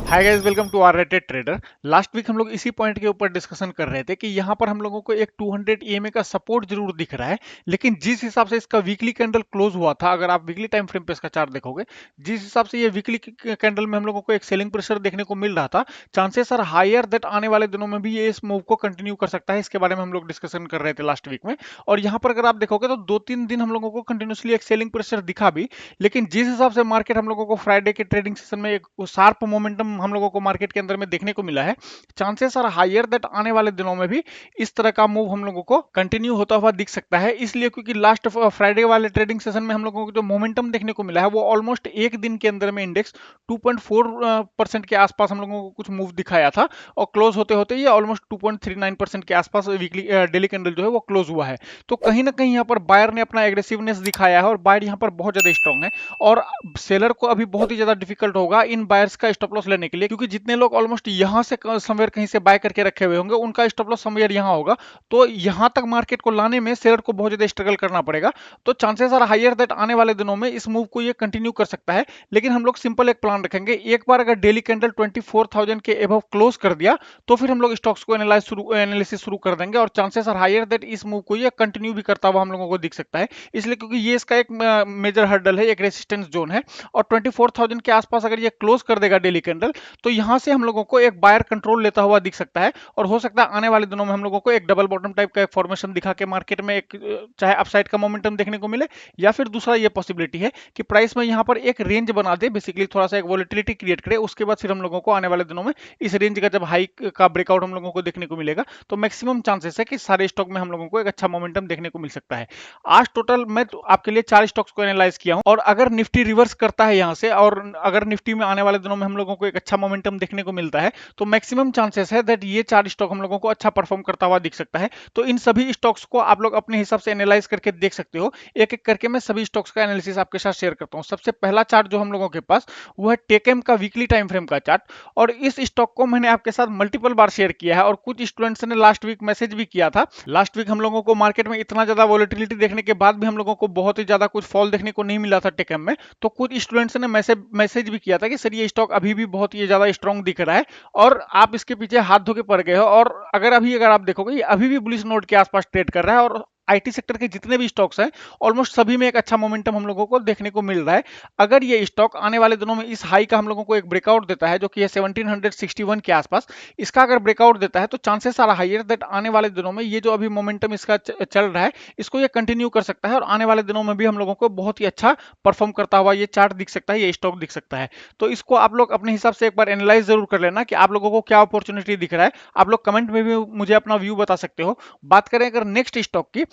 Hi guys, welcome to our Rated Trader. Last week हम लोग इसी पॉइंट के ऊपर डिस्कशन कर रहे थे कि यहाँ पर हम लोगों को एक 200 ईएमए का सपोर्ट जरूर दिख रहा है, लेकिन जिस हिसाब से इसका वीकली कैंडल क्लोज हुआ था, अगर आप वीकली टाइम फ्रेम पे इसका चार्ट देखोगे, जिस हिसाब से ये वीकली कैंडल में हम लोगों को एक सेलिंग प्रेशर देखने को मिल रहा था, चांसेस आर हायर दैट आने वाले दिनों में भी ये इस मूव को कंटिन्यू कर सकता है। इसके बारे में हम लोग डिस्कशन कर रहे थे लास्ट वीक में। और यहाँ पर अगर आप देखोगे तो 2-3 दिन हम लोगों को कंटिन्यूसली एक सेलिंग प्रेशर दिखा भी, लेकिन जिस हिसाब से मार्केट हम लोगों को फ्राइडे के ट्रेडिंग सेशन में एक शार्प मोमेंटम हम लोगों को मार्केट के अंदर में देखने को मिला है, चांसेस आर हायर दैट आने वाले दिनों में भी इस तरह का मूव हम लोगों को कंटिन्यू होता हुआ दिख सकता है। इसलिए क्योंकि लास्ट फ्राइडे वाले ट्रेडिंग सेशन में हम लोगों को जो मोमेंटम देखने को मिला है वो ऑलमोस्ट एक दिन के अंदर में इंडेक्स 2.4% के आसपास हम लोगों को कुछ मूव दिखाया था, और क्लोज होते होते ये ऑलमोस्ट 2.39% के आसपास वीकली डेली कैंडल जो है वो क्लोज हुआ है। तो कहीं ना कहीं यहाँ पर बायर ने अपना एग्रेसिवनेस दिखाया है, और बायर यहाँ पर बहुत ज्यादा स्ट्रांग है, और सेलर को अभी बहुत ही ज्यादा डिफिकल्ट होगा इन बायर्स का स्टॉप लॉस लेने के लिए, क्योंकि जितने लोग ऑलमोस्ट यहां से समवेयर कहीं से बाय करके रखे हुए होंगे उनका स्टॉप लॉस समवेयर यहां होगा। तो यहां तक मार्केट को लाने में सेलर को बहुत ज्यादा स्ट्रगल करना पड़ेगा। तो चांसेस आर हायर दैट आने वाले दिनों में इस मूव को ये कंटिन्यू कर सकता है। लेकिन हम लोग सिंपल एक प्लान रखेंगे, एक बार अगर डेली कैंडल 24,000 के एबव क्लोज कर दिया तो फिर हम लोग स्टॉक्स को एनालिसिस शुरू कर देंगे, और चांसेस आर हायर दैट इस मूव को ये कंटिन्यू भी करता हुआ हम लोगों को दिख सकता है। इसलिए क्योंकि ये इसका एक मेजर हर्डल है, एक रेसिस्टेंस जोन है, और 24,000 के आसपास अगर ये क्लोज कर देगा डेली कैंडल, तो यहां से हम लोगों को एक बायर कंट्रोल लेता हुआ दिख सकता है। और हो सकता है आने वाले दिनों में हम लोगों को एक डबल बॉटम टाइप का एक फॉर्मेशन दिखा के मार्केट में एक चाहे अपसाइड का मोमेंटम देखने को मिले, या फिर दूसरा ये पॉसिबिलिटी है कि प्राइस में यहां पर एक रेंज बना दे, बेसिकली थोड़ा सा एक वॉलेटिलिटी क्रिएट करे। उसके बाद फिर हम लोगों को आने वाले दिनों में इस रेंज का जब हाई का ब्रेकआउट हम लोगों को देखने को मिलेगा, तो मैक्सिमम चांसेस है कि सारे स्टॉक में हम लोगों को एक अच्छा मोमेंटम देखने को मिल सकता है। आज टोटल मैं तो आपके लिए 4 स्टॉक्स को एनालाइज किया हूं, और अगर निफ्टी रिवर्स करता है यहां से, और अगर निफ्टी में आने वाले दिनों में हम लोगों को एक अच्छा मोमेंटम देखने को मिलता है, तो मैक्सिमम चांसेस है दैट ये 4 स्टॉक हम लोगों को अच्छा परफॉर्म करता हुआ दिख सकता है। तो इन सभी स्टॉक्स को आप लोग अपने हिसाब से एनालाइज करके देख सकते हो। एक एक करके मैं सभी स्टॉक्स का एनालिसिस आपके साथ शेयर करता हूं। सबसे पहला चार्ट जो हम लोगों के पास, वो है टेकेम का वीकली टाइम फ्रेम का चार्ट। और इस स्टॉक को मैंने आपके साथ मल्टीपल बार शेयर किया है, और कुछ स्टूडेंट्स ने लास्ट वीक मैसेज भी किया था। लास्ट वीक हम लोगों को मार्केट में इतना ज्यादा वॉलेटिलिटी देखने के बाद भी हम लोगों को बहुत ही ज्यादा कुछ फॉल देखने को नहीं मिला था टेकेम में। तो कुछ स्टूडेंट्स ने मैसेज भी किया था कि सर ये स्टॉक अभी भी बहुत ही ज्यादा स्ट्रांग दिख रहा है, और आप इसके पीछे हाथ धो के पड़ गए हो। और अगर आप देखोगे, ये अभी भी बुलिश नोट के आसपास ट्रेड कर रहा है, और आईटी सेक्टर के जितने भी स्टॉक्स हैं ऑलमोस्ट सभी में एक अच्छा मोमेंटम हम लोगों को देखने को मिल रहा है। अगर ये स्टॉक आने वाले दिनों में इस हाई का हम लोगों को एक ब्रेकआउट देता है, जो कि है 1761 के आसपास, इसका अगर ब्रेकआउट देता है, तो चांसेस आर हायर दैट आने वाले दिनों में ये जो अभी मोमेंटम इसका चल रहा है, इसको ये कंटिन्यू कर सकता है, और आने वाले दिनों में भी हम लोगों को बहुत ही अच्छा परफॉर्म करता हुआ ये चार्ट दिख सकता है, ये स्टॉक दिख सकता है। तो इसको आप लोग अपने हिसाब से एक बार एनालाइज जरूर कर लेना कि आप लोगों को क्या अपॉर्चुनिटी दिख रहा है। आप लोग कमेंट में भी मुझे अपना व्यू बता सकते हो। बात करें अगर नेक्स्ट स्टॉक की,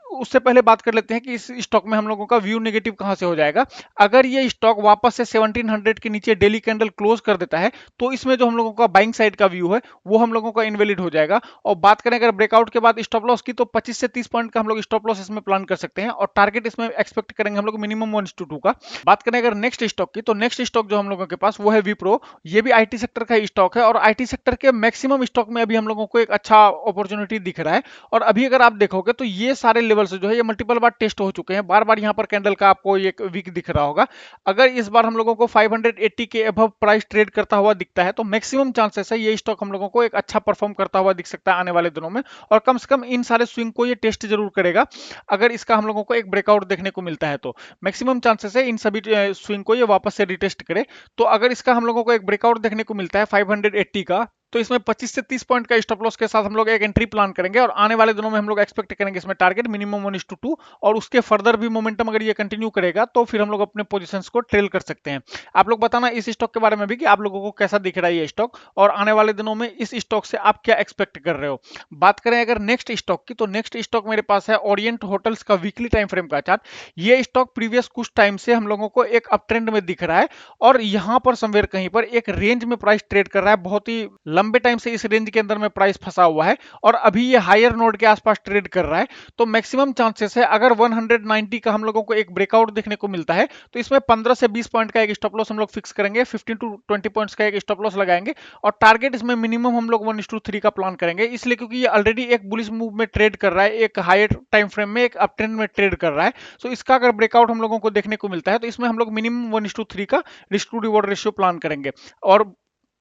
उससे पहले बात कर लेते हैं कि इस स्टॉक में हम लोगों का व्यू नेगेटिव कहां से हो जाएगा। अगर ये स्टॉक वापस से 1700 के नीचे डेली कैंडल क्लोज कर देता है, तो इसमें जो हम लोगों का बाइंग साइड का व्यू है वो हम लोगों का इनवैलिड हो जाएगा। और बात करें अगर ब्रेकआउट के बाद स्टॉप लॉस की, तो 25 से 30 पॉइंट का हम लोग स्टॉप लॉस इसमें प्लान कर सकते हैं, और टारगेट इसमें एक्सपेक्ट करेंगे हम लोग मिनिमम 1:2 का। बात करें अगर नेक्स्ट स्टॉक की, तो नेक्स्ट स्टॉक जो हम लोगों के पास वो है विप्रो। ये भी आईटी सेक्टर का स्टॉक है, और आईटी सेक्टर के मैक्सिमम स्टॉक में अभी हम लोगों को एक अच्छा अपॉर्चुनिटी दिख रहा है। और अभी अगर आप देखोगे तो ये सारे लेवल्स जो है ये मल्टीपल बार टेस्ट हो चुके हैं। बार बार यहाँ पर कैंडल का आपको एक वीक दिख रहा होगा। अगर इस बार हम लोगों को 580 के अबव प्राइस ट्रेड करता हुआ दिखता है, तो मैक्सिमम चांसेस है ये स्टॉक हम लोगों को एक अच्छा परफॉर्म करता हुआ दिख सकता है आने वाले दिनों में, और कम से कम इन सारे स्विंग को ये टेस्ट जरूर करेगा। अगर इसका हम लोगों को एक ब्रेकआउट देखने को मिलता है, तो मैक्सिमम चांसेस है इन सभी स्विंग को ये वापस से रिटेस्ट करे। तो अगर इसका हम लोगों को एक ब्रेकआउट देखने को मिलता है 580 का, तो इसमें 25 से 30 पॉइंट का स्टॉप लॉस के साथ हम लोग एक एंट्री प्लान करेंगे, और आने वाले दिनों में हम लोग एक्सपेक्ट करेंगे इसमें टारगेट मिनिमम 1:2, और उसके फर्दर भी मोमेंटम अगर ये कंटिन्यू करेगा तो फिर हम लोग अपने पोजीशंस को ट्रेल कर सकते हैं। आप लोग बताना इस स्टॉक के बारे में भी कि आप लोगों को कैसा दिख रहा है ये स्टॉक, और आने वाले दिनों में इस स्टॉक से आप क्या एक्सपेक्ट कर रहे हो। बात करें अगर नेक्स्ट स्टॉक की, तो नेक्स्ट स्टॉक मेरे पास है ओरिएंट होटल्स का वीकली टाइम फ्रेम का चार्ट। ये स्टॉक प्रीवियस कुछ टाइम से हम लोगों को एक अप ट्रेंड में दिख रहा है, और यहां पर समवेयर कहीं पर एक रेंज में प्राइस ट्रेड कर रहा है। बहुत ही लंबे टाइम से इस रेंज के अंदर में प्राइस फंसा हुआ है, और अभी ये हायर नोड के आसपास ट्रेड कर रहा है। तो मैक्सिमम चांसेस है अगर 190 का हम लोगों को एक ब्रेकआउट देखने को मिलता है, तो इसमें 15 से 20 पॉइंट का एक स्टॉप लॉस हम लोग फिक्स करेंगे, 15 टू 20 पॉइंट्स का एक स्टॉप लॉस लगाएंगे, और टारगेट इसमें मिनिमम हम लोग 1:3 का प्लान करेंगे। इसलिए क्योंकि ये ऑलरेडी एक बुलिश मूव में ट्रेड कर रहा है, एक हायर टाइम फ्रेम में एक अप ट्रेंड में ट्रेड कर रहा है। तो इसका अगर ब्रेकआउट हम लोगों को देखने को मिलता है, तो इसमें हम लोग मिनिमम 1:3 का risk to reward ratio plan करेंगे। और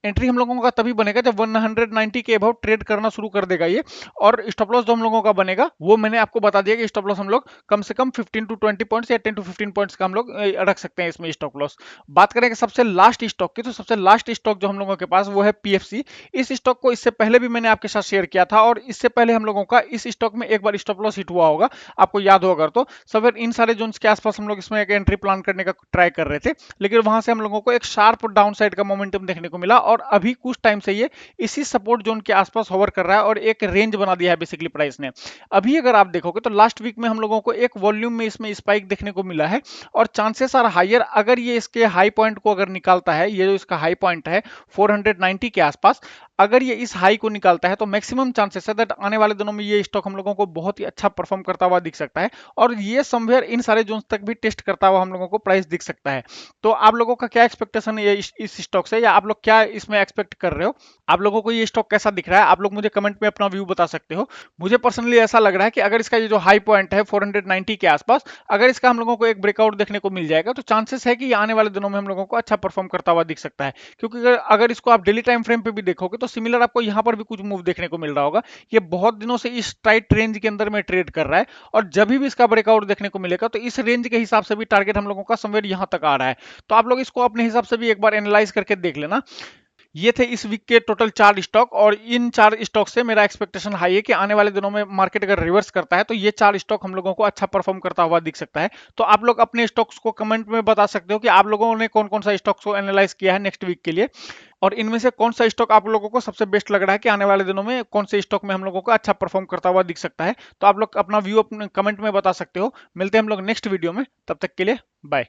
एंट्री हम लोगों का तभी बनेगा जब 190 के अबव ट्रेड करना शुरू कर देगा ये। और स्टॉप लॉस जो हम लोगों का बनेगा वो मैंने आपको बता दिया कि स्टॉप लॉस हम लोग कम से कम 15 टू 20 पॉइंट्स या 10 टू 15 पॉइंट्स का हम लोग रख सकते हैं इसमें स्टॉप लॉस। बात करें कि सबसे लास्ट स्टॉक की, तो सबसे लास्ट स्टॉक जो हम लोगों के पास वो है पीएफसी। इस स्टॉक को इससे पहले भी मैंने आपके साथ शेयर किया था और इससे पहले हम लोगों का इस स्टॉक में एक बार स्टॉप लॉस हिट हुआ होगा, आपको याद होगा तो। सब इन सारे जोन्स के आसपास हम लोग इसमें एक एंट्री प्लान करने का ट्राई कर रहे थे, लेकिन वहां से हम लोगों को एक शार्प डाउन साइड का मोमेंटम देखने को मिला और अभी कुछ टाइम से ये इसी सपोर्ट जोन के आसपास होवर कर रहा है और एक रेंज बना दिया है बेसिकली प्राइस ने। अभी अगर आप देखोगे तो लास्ट वीक में हम लोगों को एक वॉल्यूम में इसमें स्पाइक देखने को मिला है और चांसेस आर हायर, अगर ये इसके हाई पॉइंट को अगर निकालता है, ये जो इसका हाई पॉइंट है 490 के आसपास, अगर ये इस हाई को निकालता है तो मैक्सिमम चांसेस है दैट आने वाले दिनों में ये स्टॉक हम लोगों को बहुत ही अच्छा परफॉर्म करता हुआ दिख सकता है और ये समवेयर इन सारे जोन्स तक भी टेस्ट करता हुआ हम लोगों को प्राइस दिख सकता है। तो आप लोगों का क्या एक्सपेक्टेशन है इस स्टॉक से, या आप लोग क्या इसमें एक्सपेक्ट कर रहे हो? आप लोगों को ये स्टॉक कैसा दिख रहा है? आप लोग मुझे कमेंट में अपना व्यू बता सकते हो। मुझे पर्सनली ऐसा लग रहा है कि अगर इसका ये जो हाई पॉइंट है 490 के आसपास, अगर इसका हम लोगों को एक ब्रेकआउट देखने को मिल जाएगा तो चांसेस है कि ये आने वाले दिनों में हम लोगों को अच्छा परफॉर्म करता हुआ दिख सकता है। क्योंकि अगर इसको आप डेली टाइम फ्रेम पे भी देखोगे तो सिमिलर आपको यहाँ पर भी कुछ मूव देखने को मिल रहा होगा। ये बहुत दिनों से इस टाइट रेंज के अंदर में ट्रेड कर रहा है और जब भी इसका ब्रेकआउट देखने को मिलेगा तो इस रेंज के हिसाब से भी टारगेट हम लोगों का समवेयर यहाँ तक आ रहा है। तो आप लोग इसको अपने हिसाब से भी एक बार एनालाइज करके देख लेना। ये थे इस वीक के टोटल 4 स्टॉक और इन 4 स्टॉक से मेरा एक्सपेक्टेशन हाई है कि आने वाले दिनों में मार्केट अगर रिवर्स करता है तो ये 4 स्टॉक हम लोगों को अच्छा परफॉर्म करता हुआ दिख सकता है। तो आप लोग अपने स्टॉक्स को कमेंट में बता सकते हो कि आप लोगों ने कौन कौन सा स्टॉक्स को एनालाइज किया है नेक्स्ट वीक के लिए और इनमें से कौन सा स्टॉक आप लोगों को सबसे बेस्ट लग रहा है कि आने वाले दिनों में कौन से स्टॉक में हम लोगों को अच्छा परफॉर्म करता हुआ दिख सकता है। तो आप लोग अपना व्यू अपने कमेंट में बता सकते हो। मिलते हैं हम लोग नेक्स्ट वीडियो में, तब तक के लिए बाय।